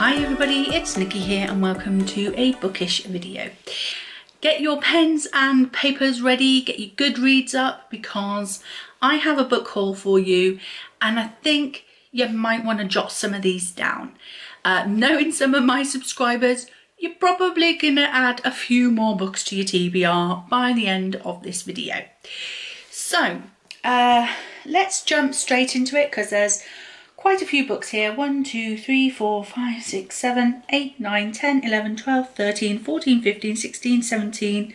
Hi everybody, it's Nikki here and welcome to a bookish video. Get your pens and papers ready, get your Goodreads up because I have a book haul for you and I think you might want to jot some of these down. Knowing some of my subscribers, you're probably going to add a few more books to your TBR by the end of this video. So let's jump straight into it because there's quite a few books here. 1, 2, 3, 4, 5, 6, 7, 8, 9, 10, 11, 12, 13, 14, 15, 16, 17,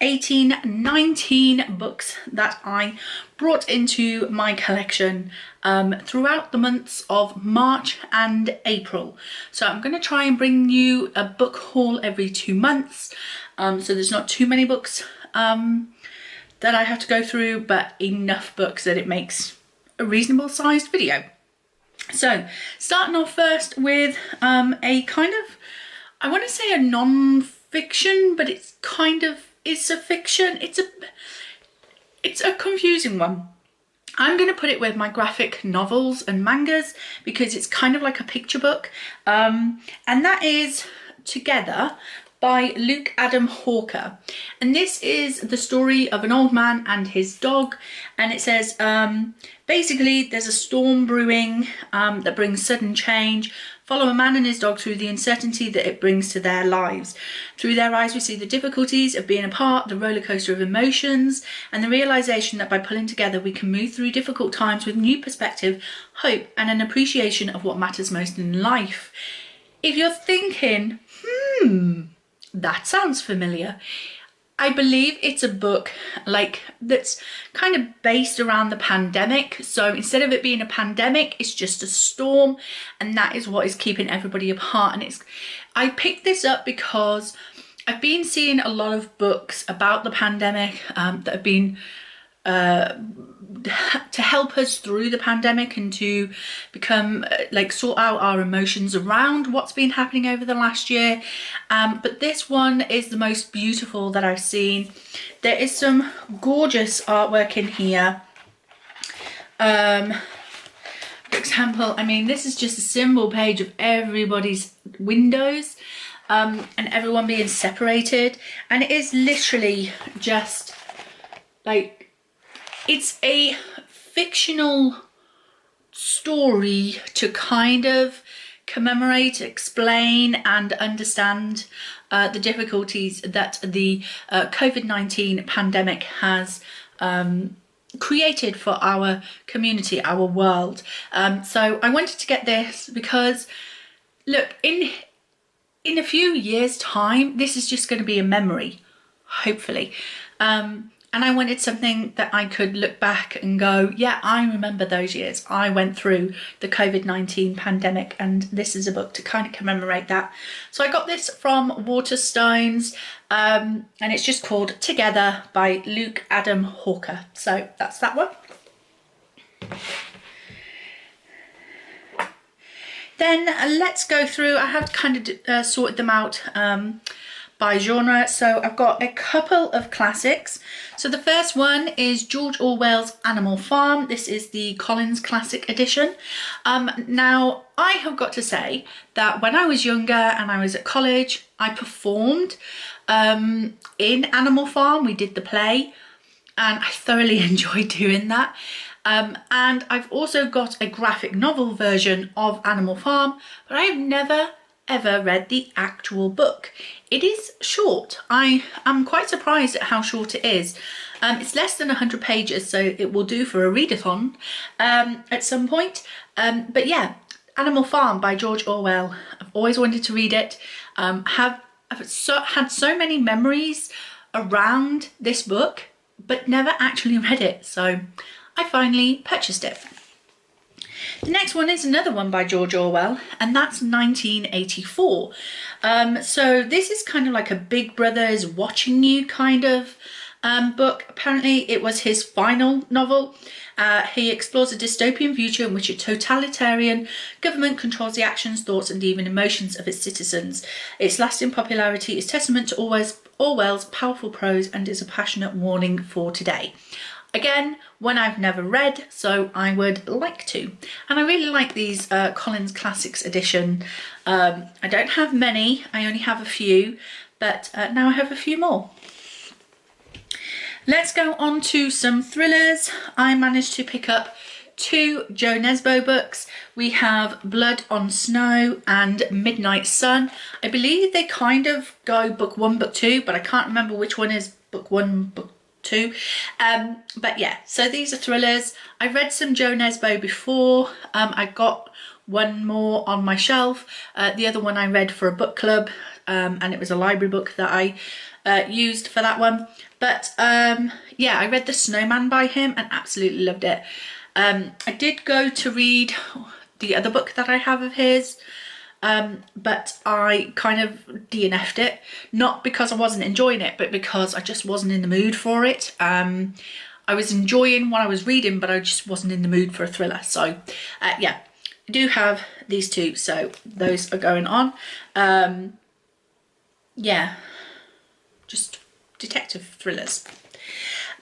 18, 19 books that I brought into my collection throughout the months of March and April. So I'm going to try and bring you a book haul every 2 months. So there's not too many books that I have to go through, but enough books that it makes a reasonable sized video. So starting off first with a kind of, I want to say a non-fiction, but it's a fiction. It's a confusing one. I'm going to put it with my graphic novels and mangas because it's kind of like a picture book. And that is Together by Luke Adam Hawker. And this is the story of an old man and his dog. And it says, basically there's a storm brewing that brings sudden change. Follow a man and his dog through the uncertainty that it brings to their lives. Through their eyes we see the difficulties of being apart, the roller coaster of emotions, and the realization that by pulling together we can move through difficult times with new perspective, hope, and an appreciation of what matters most in life. If you're thinking, that sounds familiar, I believe it's a book that's kind of based around the pandemic. So instead of it being a pandemic, it's just a storm, and that is what is keeping everybody apart. And I picked this up because I've been seeing a lot of books about the pandemic that have been to help us through the pandemic and to become sort out our emotions around what's been happening over the last year. But this one is the most beautiful that I've seen. There is some gorgeous artwork in here. For example, I mean, this is just a symbol page of everybody's windows and everyone being separated, and it is literally just it's a fictional story to kind of commemorate, explain and understand the difficulties that the COVID-19 pandemic has created for our community, our world. So I wanted to get this because, look, in a few years' time, this is just going to be a memory, hopefully. And I wanted something that I could look back and go, yeah, I remember those years. I went through the COVID-19 pandemic, and this is a book to kind of commemorate that. So I got this from Waterstones, and it's just called Together by Luke Adam Hawker. So that's that one. Then let's go through, I have kind of sorted them out by genre. So I've got a couple of classics. So the first one is George Orwell's Animal Farm. This is the Collins Classic Edition. Now I have got to say that when I was younger and I was at college, I performed in Animal Farm. We did the play and I thoroughly enjoyed doing that. And I've also got a graphic novel version of Animal Farm, but I have never ever read the actual book. It is short. I am quite surprised at how short it is. It's less than 100 pages, so it will do for a readathon at some point. But yeah, Animal Farm by George Orwell. I've always wanted to read it. I've had so many memories around this book, but never actually read it. So I finally purchased it. The next one is another one by George Orwell, and that's 1984. So this is kind of like a Big Brother is watching you kind of book. Apparently it was his final novel. He explores a dystopian future in which a totalitarian government controls the actions, thoughts and even emotions of its citizens. Its lasting popularity is testament to Orwell's powerful prose and is a passionate warning for today. Again, one I've never read, so I would like to. And I really like these Collins Classics edition. I don't have many, I only have a few, but now I have a few more. Let's go on to some thrillers. I managed to pick up 2 Jo Nesbø books. We have Blood on Snow and Midnight Sun. I believe they kind of go book 1, book 2, but I can't remember which one is book 1, book 2. But yeah, so these are thrillers. I read some Jo Nesbø before. I got one more on my shelf. The other one I read for a book club, and it was a library book that I used for that one. But yeah, I read The Snowman by him and absolutely loved it. I did go to read the other book that I have of his, but I kind of DNF'd it, not because I wasn't enjoying it, but because I just wasn't in the mood for it. I was enjoying what I was reading, but I just wasn't in the mood for a thriller. So yeah, I do have these 2, so those are going on. Yeah, just detective thrillers.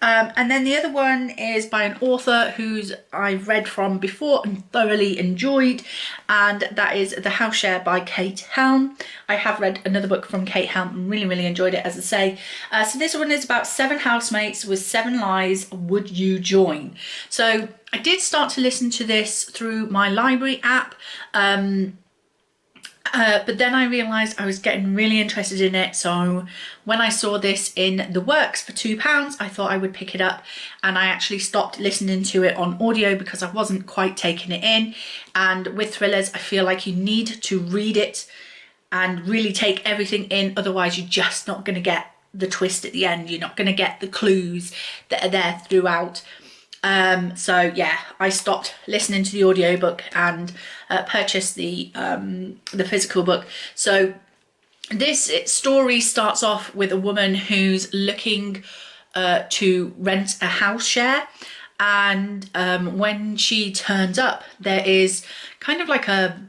And then the other one is by an author who's I've read from before and thoroughly enjoyed, and that is The House Share by Kate Helm. I have read another book from Kate Helm and really enjoyed it, as I say. So this one is about 7 housemates with 7 lies. Would you join? So I did start to listen to this through my library app, but then I realised I was getting really interested in it, so when I saw this in the works for £2, I thought I would pick it up, and I actually stopped listening to it on audio because I wasn't quite taking it in. And with thrillers, I feel like you need to read it and really take everything in, otherwise you're just not going to get the twist at the end, you're not going to get the clues that are there throughout. So yeah, I stopped listening to the audiobook and purchased the physical book. So this story starts off with a woman who's looking to rent a house share, and when she turns up, there is kind of like a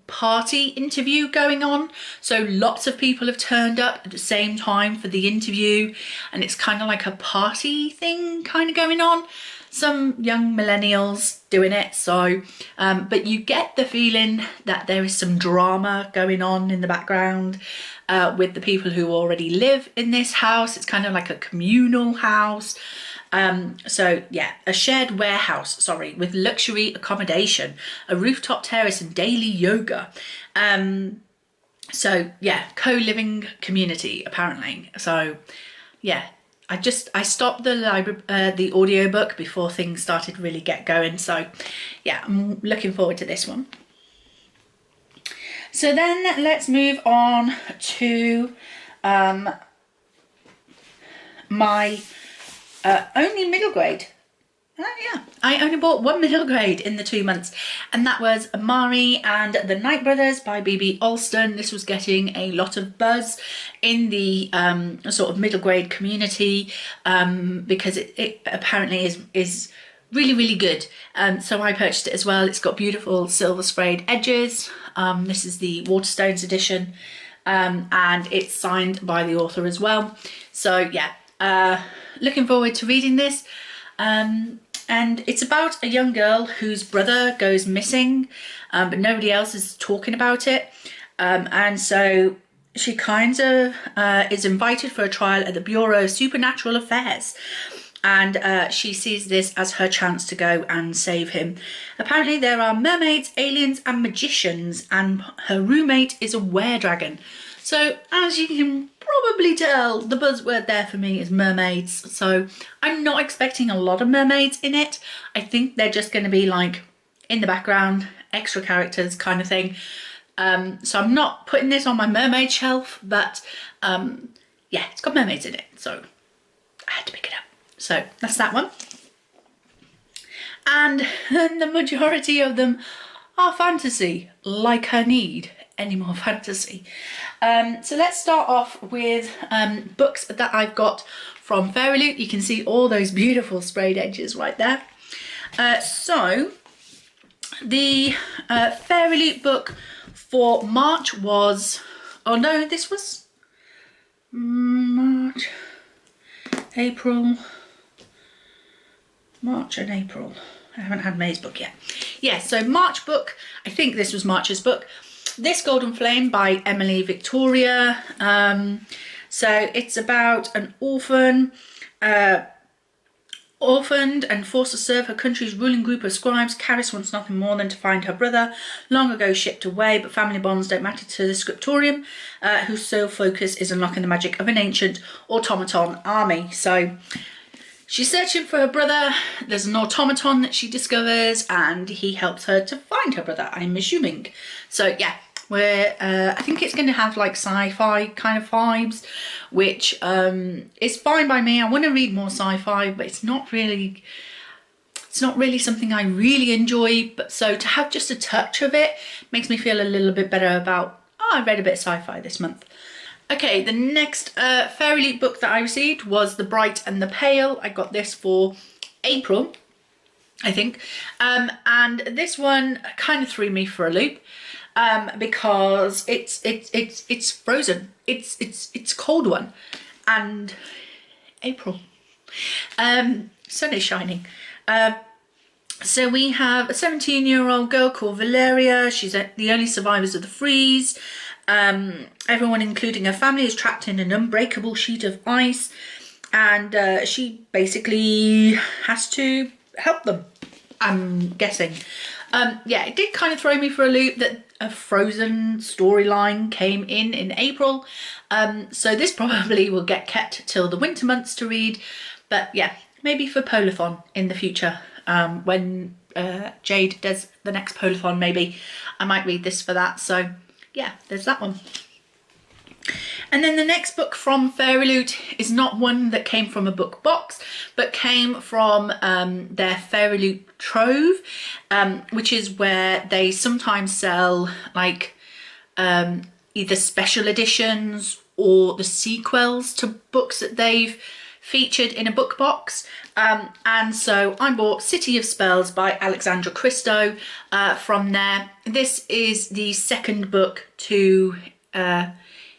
party interview going on. So lots of people have turned up at the same time for the interview, and it's kind of like a party thing kind of going on. Some young millennials doing it, so but you get the feeling that there is some drama going on in the background with the people who already live in this house. It's kind of like a communal house. So yeah, a shared warehouse, sorry, with luxury accommodation, a rooftop terrace and daily yoga. So yeah, co-living community apparently. So yeah, I stopped the audiobook before things started really get going. So yeah, I'm looking forward to this one. So then let's move on to my only middle grade. Yeah, I only bought 1 middle grade in the 2 months, and that was Amari and the Night Brothers by B.B. Alston. This was getting a lot of buzz in the sort of middle grade community because it apparently is really good. So I purchased it as well. It's got beautiful silver sprayed edges. This is the Waterstones edition, and it's signed by the author as well. So yeah, looking forward to reading this. And it's about a young girl whose brother goes missing, but nobody else is talking about it. And so she kind of is invited for a trial at the Bureau of Supernatural Affairs. And she sees this as her chance to go and save him. Apparently there are mermaids, aliens and magicians, and her roommate is a were-dragon. So as you can probably tell, the buzzword there for me is mermaids. So I'm not expecting a lot of mermaids in it. I think they're just going to be like in the background, extra characters kind of thing. So I'm not putting this on my mermaid shelf, but yeah, it's got mermaids in it, so I had to pick it up. So that's that one. And the majority of them are fantasy, like I need any more fantasy. So let's start off with books that I've got from Fairy Loot. You can see all those beautiful sprayed edges right there. So the Fairy Loot book for March was, oh no, this was March, April, March and April. I haven't had May's book yet. Yeah, so March book, I think this was March's book. This Golden Flame by Emily Victoria. So it's about an orphaned and forced to serve her country's ruling group of scribes. Caris wants nothing more than to find her brother, long ago shipped away, but family bonds don't matter to the scriptorium, whose sole focus is unlocking the magic of an ancient automaton army. So she's searching for her brother. There's an automaton that she discovers, and he helps her to find her brother, I'm assuming. So yeah, I think it's going to have like sci-fi kind of vibes, which is fine by me. I want to read more sci-fi, but it's not really something I really enjoy. But so to have just a touch of it makes me feel a little bit better about, oh, I read a bit of sci-fi this month. Okay, the next Fairy Loot book that I received was The Bright and the Pale. I got this for April, I think. And this one kind of threw me for a loop. Because it's frozen. It's cold one, and April. Sun is shining. So we have a 17-year-old girl called Valeria. She's the only survivors of the freeze. Everyone, including her family, is trapped in an unbreakable sheet of ice, and she basically has to help them, I'm guessing. Yeah, it did kind of throw me for a loop that a Frozen storyline came in April. So this probably will get kept till the winter months to read. But yeah, maybe for Polathon in the future, when Jade does the next Polathon, maybe I might read this for that. So yeah, there's that one. And then the next book from Fairy Loot is not one that came from a book box, but came from their Fairy Loot Trove, which is where they sometimes sell like either special editions or the sequels to books that they've featured in a book box. And so I bought City of Spells by Alexandra Christo from there. This is the second book to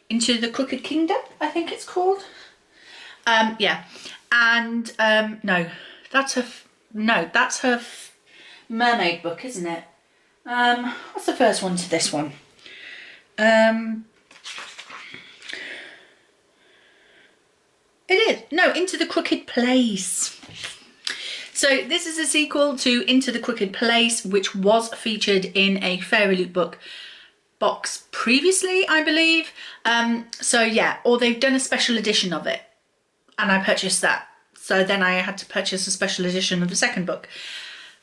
Into the Crooked Kingdom, I think it's called. Yeah, and no, that's her mermaid book, isn't it? What's the first one to this one? It is, no, Into the Crooked Place. So this is a sequel to Into the Crooked Place, which was featured in a Fairy Loot book box previously, I believe. So yeah, or they've done a special edition of it, and I purchased that. So then I had to purchase a special edition of the second book.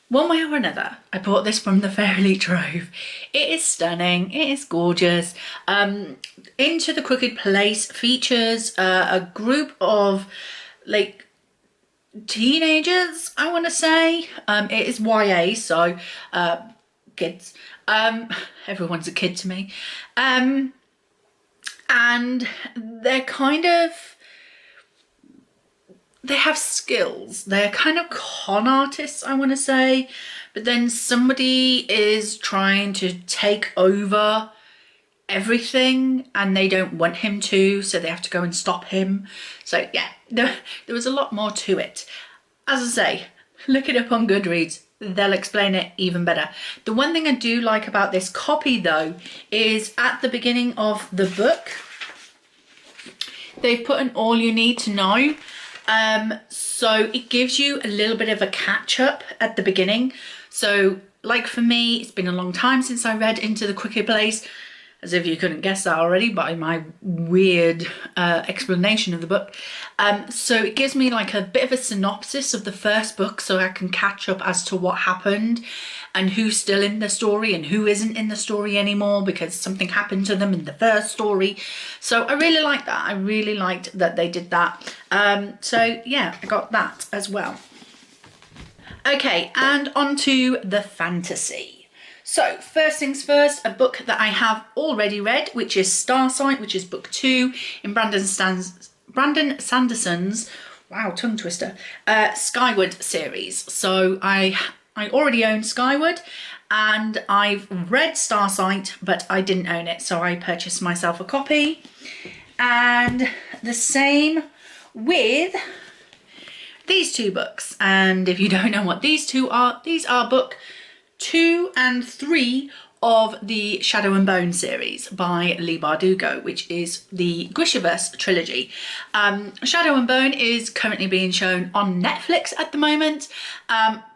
One way or another, I bought this from the Fairy Loot Trove. It is stunning, it is gorgeous. Into the Crooked Place features a group of like teenagers, I want to say. It is YA, so kids. Everyone's a kid to me. And they're kind of, they have skills. They're kind of con artists, I want to say. But then somebody is trying to take over everything and they don't want him to, so they have to go and stop him. So yeah, there was a lot more to it. As I say, look it up on Goodreads. They'll explain it even better. The one thing I do like about this copy though is at the beginning of the book, they've put an all you need to know. So it gives you a little bit of a catch up at the beginning. So like for me, it's been a long time since I read Into the Crooked Place, as if you couldn't guess that already by my weird explanation of the book. So it gives me like a bit of a synopsis of the first book so I can catch up as to what happened and who's still in the story and who isn't in the story anymore because something happened to them in the first story. So I really like that. I really liked that they did that. So yeah, I got that as well. Okay, and on to the fantasy. So first things first, a book that I have already read, which is Starsight, which is book 2 in Brandon Sanderson's, wow, tongue twister, Skyward series. So I already own Skyward and I've read Starsight, but I didn't own it. So I purchased myself a copy. And the same with these two books. And if you don't know what these two are, these are book 2 and 3 of the Shadow and Bone series by Leigh Bardugo, which is the Grishaverse trilogy. Shadow and Bone is currently being shown on Netflix at the moment.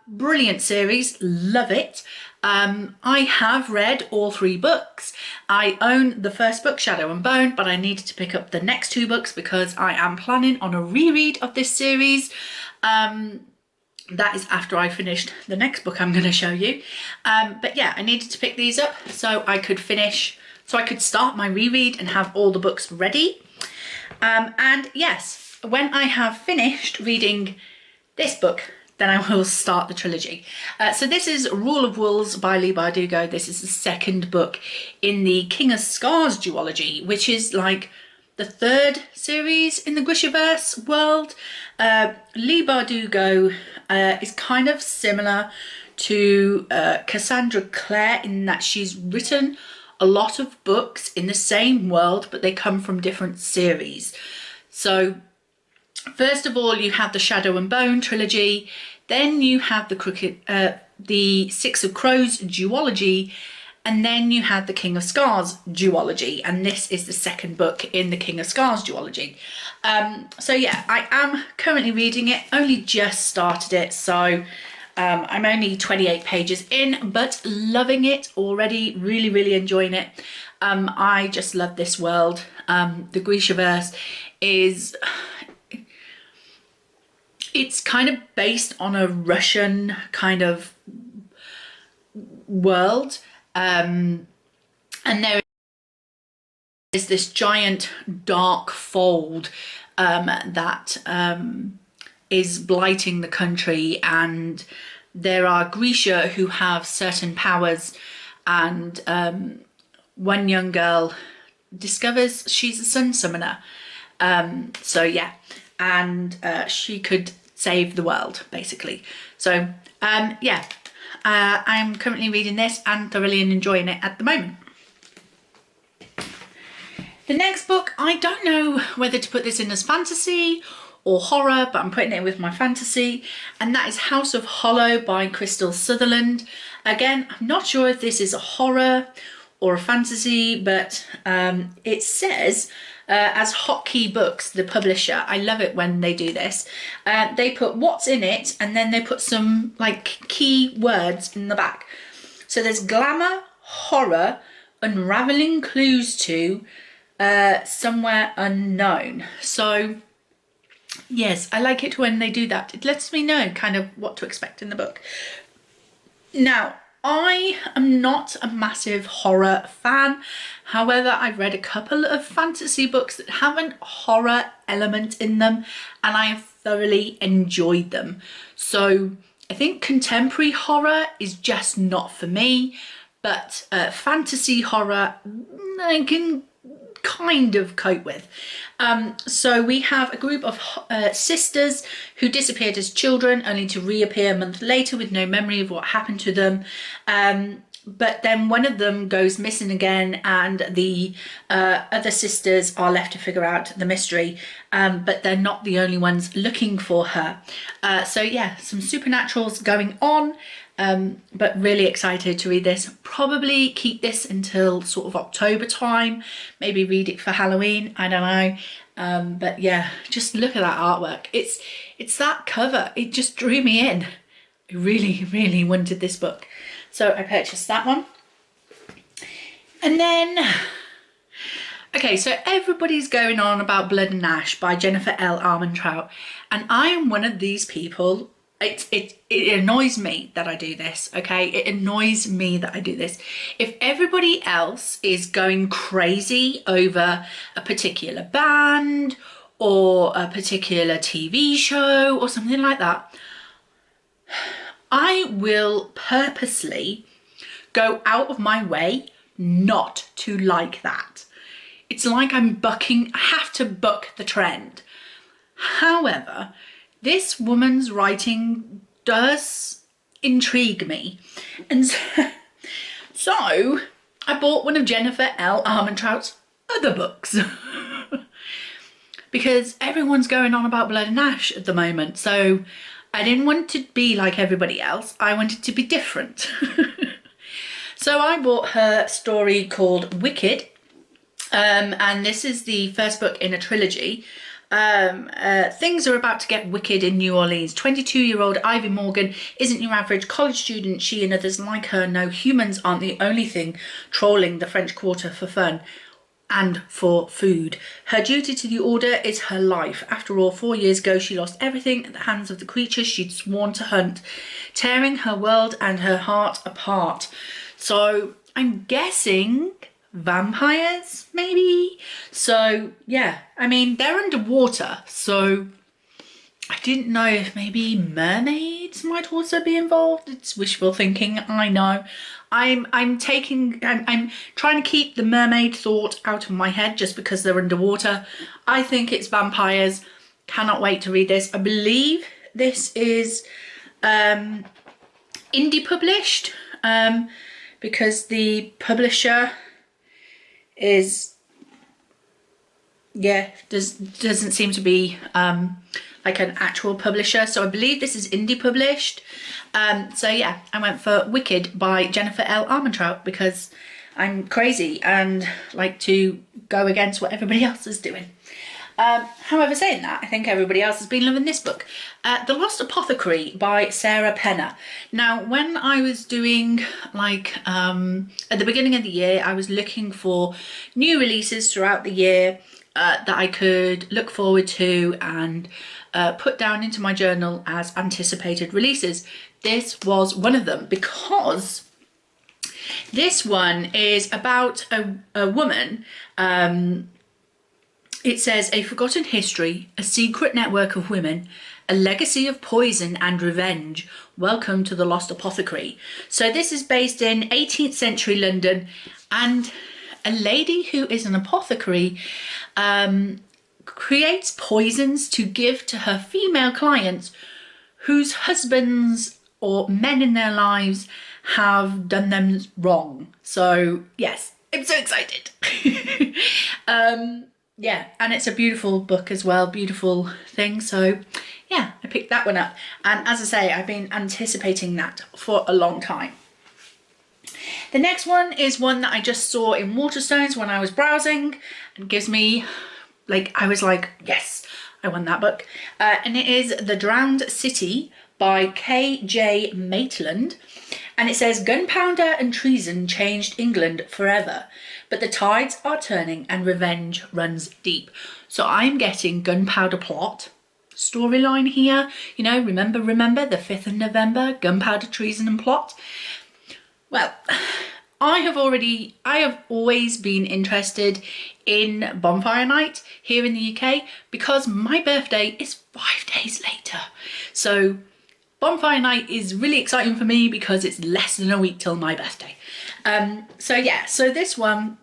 Brilliant series, love it. I have read all 3 books. I own the first book, Shadow and Bone, but I needed to pick up the next 2 books because I am planning on a reread of this series. That is after I finished the next book I'm going to show you. But yeah, I needed to pick these up so I could start my reread and have all the books ready. And yes, when I have finished reading this book, then I will start the trilogy. So this is Rule of Wolves by Leigh Bardugo. This is the second book in the King of Scars duology, which is like the 3rd series in the Grishaverse world. Leigh Bardugo is kind of similar to Cassandra Clare in that she's written a lot of books in the same world, but they come from different series. So first of all, you have the Shadow and Bone trilogy, then you have the Six of Crows duology, and then you have the King of Scars duology, and this is the second book in the King of Scars duology. So yeah, I am currently reading it, only just started it, so I'm only 28 pages in, but loving it already, really, really enjoying it. I just love this world. The Grishaverse is... It's kind of based on a Russian kind of world. And there is this giant dark fold that is blighting the country, and there are Grisha who have certain powers, and one young girl discovers she's a sun summoner. So yeah, and she could save the world basically. So yeah, I'm currently reading this and thoroughly enjoying it at the moment. The next book, I don't know whether to put this in as fantasy or horror, but I'm putting it with my fantasy, and that is House of Hollow by Crystal Sutherland. Again, I'm not sure if this is a horror or a fantasy, but it says as Hotkey Books, the publisher. I love it when they do this. They put what's in it, and then they put some like key words in the back. So there's glamour, horror, unraveling clues to, somewhere unknown. So yes, I like it when they do that. It lets me know kind of what to expect in the book. Now, I am not a massive horror fan. However, I've read a couple of fantasy books that have a horror element in them, and I have thoroughly enjoyed them. So I think contemporary horror is just not for me, but fantasy horror I can kind of cope with. So we have a group of sisters who disappeared as children only to reappear a month later with no memory of what happened to them. But then one of them goes missing again, and the other sisters are left to figure out the mystery, but they're not the only ones looking for her. So yeah, some supernaturals going on, but really excited to read this. Probably keep this until sort of October time, maybe read it for Halloween, I don't know. But yeah, just look at that artwork. It's that cover, it just drew me in. I really, really wanted this book. So I purchased that one. And then, okay, so everybody's going on about Blood and Ash by Jennifer L. Armentrout. And I am one of these people. It annoys me that I do this, okay? It annoys me that I do this. If everybody else is going crazy over a particular band or a particular TV show or something like that, I will purposely go out of my way not to like that. It's like I have to buck the trend. However, this woman's writing does intrigue me. And so I bought one of Jennifer L. Armentrout's other books. because everyone's going on about Blood and Ash at the moment. So I didn't want to be like everybody else. I wanted to be different. So I bought her story called Wicked, and this is the first book in a trilogy. Things are about to get wicked in New Orleans. 22-year-old Ivy Morgan isn't your average college student. She and others like her know humans aren't the only thing trolling the French Quarter for fun and for food. Her duty to the Order is her life. After all, 4 years ago, she lost everything at the hands of the creatures she'd sworn to hunt, tearing her world and her heart apart. So I'm guessing vampires, maybe? So yeah, I mean, they're underwater, so I didn't know if maybe mermaids might also be involved. It's wishful thinking, I know. I'm trying to keep the mermaid thought out of my head just because they're underwater. I think it's vampires. Cannot wait to read this. I believe this is indie published, because the publisher is, yeah, doesn't seem to be like an actual publisher. So I believe this is indie published. So yeah, I went for Wicked by Jennifer L. Armentrout because I'm crazy and like to go against what everybody else is doing. However, saying that, I think everybody else has been loving this book. The Lost Apothecary by Sarah Penner. Now, when I was doing, like, at the beginning of the year, I was looking for new releases throughout the year that I could look forward to and put down into my journal as anticipated releases. This was one of them because this one is about a woman. It says, a forgotten history, a secret network of women, a legacy of poison and revenge. Welcome to the Lost Apothecary. So this is based in 18th century London, and a lady who is an apothecary creates poisons to give to her female clients whose husbands or men in their lives have done them wrong. So yes, I'm so excited. Yeah, and it's a beautiful book as well, beautiful thing. So yeah, I picked that one up. And as I say, I've been anticipating that for a long time. The next one is one that I just saw in Waterstones when I was browsing, and gives me, like, I was like, yes, I want that book. And it is The Drowned City by K.J. Maitland. And it says, gunpowder and treason changed England forever, but the tides are turning and revenge runs deep. So I'm getting gunpowder plot storyline here. You know, remember the 5th of November, gunpowder, treason and plot. Well, I have always been interested in Bonfire Night here in the UK because my birthday is 5 days later. So Bonfire Night is really exciting for me because it's less than a week till my birthday. So yeah, so this one,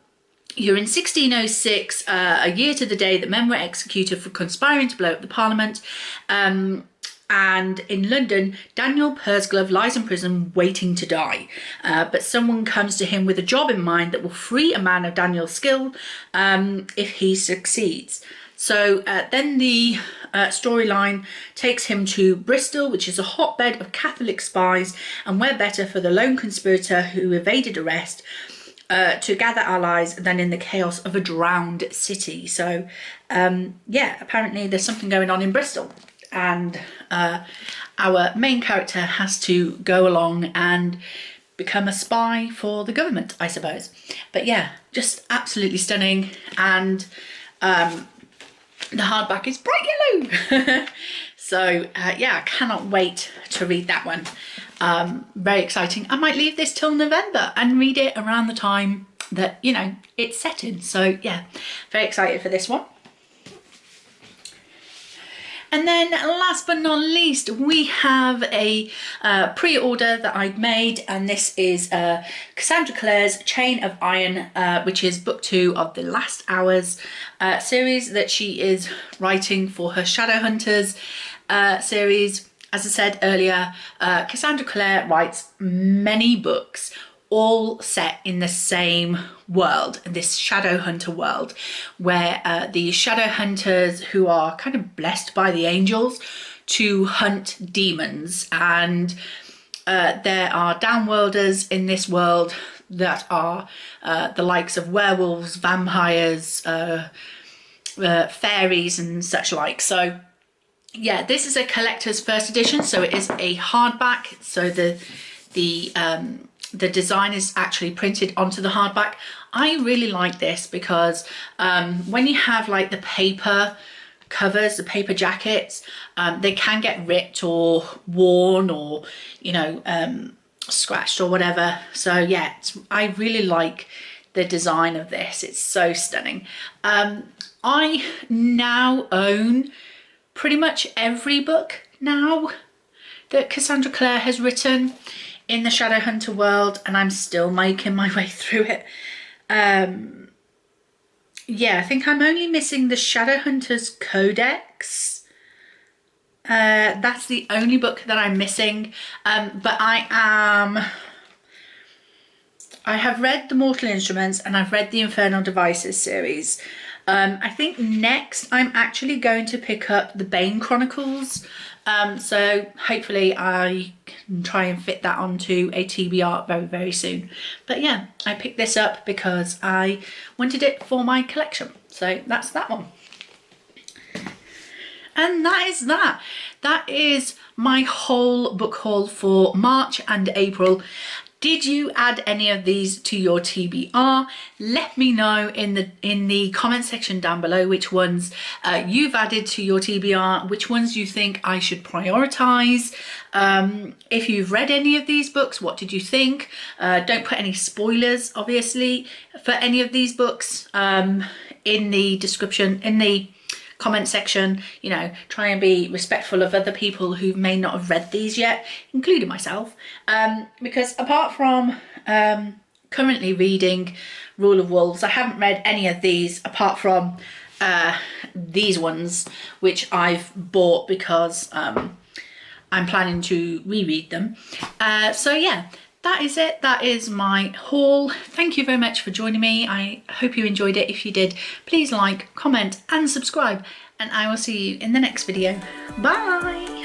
you're in 1606, a year to the day that men were executed for conspiring to blow up the Parliament. And in London, Daniel Pursglove lies in prison waiting to die. But someone comes to him with a job in mind that will free a man of Daniel's skill if he succeeds. So then the storyline takes him to Bristol, which is a hotbed of Catholic spies, and where better for the lone conspirator who evaded arrest to gather allies than in the chaos of a drowned city. So yeah, apparently there's something going on in Bristol, and our main character has to go along and become a spy for the government, I suppose. But yeah, just absolutely stunning, and the hardback is bright yellow. So yeah, I cannot wait to read that one. Very exciting. I might leave this till November and read it around the time that, you know, it's set in. So yeah, very excited for this one. And then last but not least, we have a pre-order that I'd made, and this is Cassandra Clare's Chain of Iron, which is book 2 of the Last Hours series that she is writing for her Shadowhunters series. As I said earlier, Cassandra Clare writes many books, all set in the same world, this shadow hunter world, where the shadow hunters, who are kind of blessed by the angels to hunt demons, and there are downworlders in this world that are the likes of werewolves, vampires, fairies and such like. So yeah, this is a collector's first edition, so it is a hardback. So the design is actually printed onto the hardback. I really like this because when you have like the paper covers, the paper jackets, they can get ripped or worn or, you know, scratched or whatever. So yeah, I really like the design of this. It's so stunning. I now own pretty much every book now that Cassandra Clare has written in the Shadowhunter world, and I'm still making my way through it. Yeah, I think I'm only missing the Shadowhunters Codex. That's the only book that I'm missing. But I have read the Mortal Instruments and I've read the Infernal Devices series. I think next I'm actually going to pick up the Bane Chronicles. So hopefully I can try and fit that onto a TBR very, very soon. But yeah, I picked this up because I wanted it for my collection. So that's that one. And that is that. That is my whole book haul for March and April. Did you add any of these to your TBR? Let me know in the comment section down below which ones you've added to your TBR, which ones you think I should prioritize. If you've read any of these books, what did you think? Don't put any spoilers, obviously, for any of these books in the description, in the comment section. You know, try and be respectful of other people who may not have read these yet, including myself, because apart from currently reading Rule of Wolves, I haven't read any of these apart from these ones, which I've bought because I'm planning to reread them. So yeah, that is it. That is my haul. Thank you very much for joining me. I hope you enjoyed it. If you did, please like, comment and subscribe, and I will see you in the next video. Bye.